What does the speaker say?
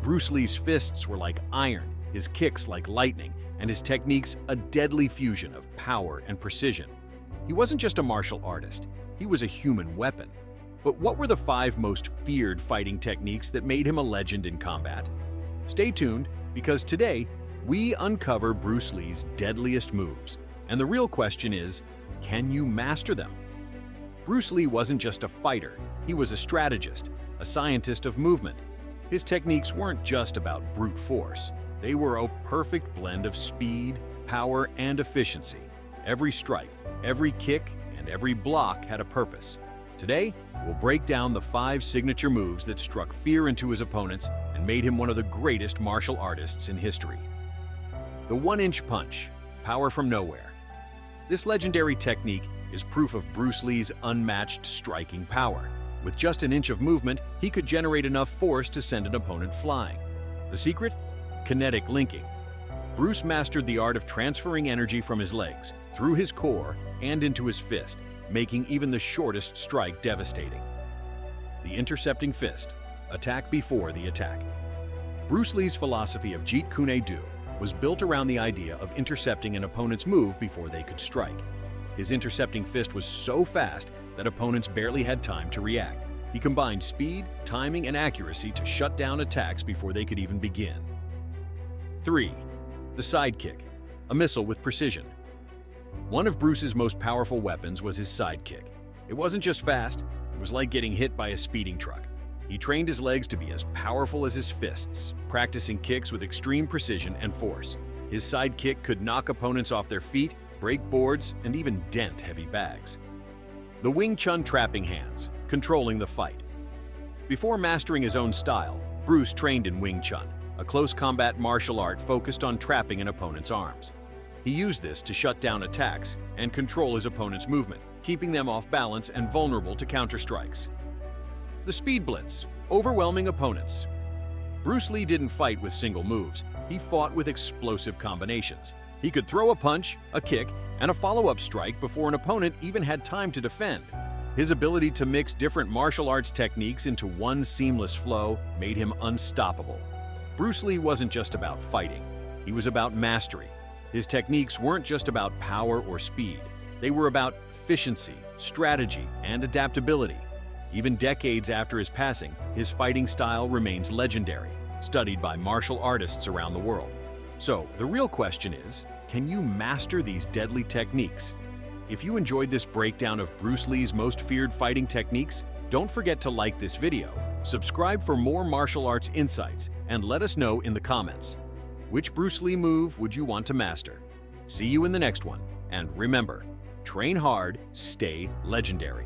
Bruce Lee's fists were like iron, his kicks like lightning, and his techniques a deadly fusion of power and precision. He wasn't just a martial artist, he was a human weapon. But what were the 5 most feared fighting techniques that made him a legend in combat? Stay tuned, because today, we uncover Bruce Lee's deadliest moves. And the real question is, can you master them? Bruce Lee wasn't just a fighter, he was a strategist, a scientist of movement. His techniques weren't just about brute force. They were a perfect blend of speed, power, and efficiency. Every strike, every kick, and every block had a purpose. Today, we'll break down the 5 signature moves that struck fear into his opponents and made him one of the greatest martial artists in history. The 1-inch punch, power from nowhere. This legendary technique is proof of Bruce Lee's unmatched striking power. With just an inch of movement, he could generate enough force to send an opponent flying. The secret? Kinetic linking. Bruce mastered the art of transferring energy from his legs, through his core, and into his fist, making even the shortest strike devastating. The intercepting fist. Attack before the attack. Bruce Lee's philosophy of Jeet Kune Do was built around the idea of intercepting an opponent's move before they could strike. His intercepting fist was so fast that opponents barely had time to react. He combined speed, timing, and accuracy to shut down attacks before they could even begin. 3. The sidekick, a missile with precision. One of Bruce's most powerful weapons was his sidekick. It wasn't just fast, it was like getting hit by a speeding truck. He trained his legs to be as powerful as his fists, practicing kicks with extreme precision and force. His sidekick could knock opponents off their feet, break boards, and even dent heavy bags. The Wing Chun trapping hands, controlling the fight. Before mastering his own style, Bruce trained in Wing Chun, a close combat martial art focused on trapping an opponent's arms. He used this to shut down attacks and control his opponent's movement, keeping them off balance and vulnerable to counter-strikes. The Speed Blitz, overwhelming opponents. Bruce Lee didn't fight with single moves, he fought with explosive combinations. He could throw a punch, a kick, and a follow-up strike before an opponent even had time to defend. His ability to mix different martial arts techniques into one seamless flow made him unstoppable. Bruce Lee wasn't just about fighting, he was about mastery. His techniques weren't just about power or speed, they were about efficiency, strategy, and adaptability. Even decades after his passing, his fighting style remains legendary, studied by martial artists around the world. So, the real question is, can you master these deadly techniques? If you enjoyed this breakdown of Bruce Lee's most feared fighting techniques, don't forget to like this video, subscribe for more martial arts insights, and let us know in the comments. Which Bruce Lee move would you want to master? See you in the next one, and remember, train hard, stay legendary.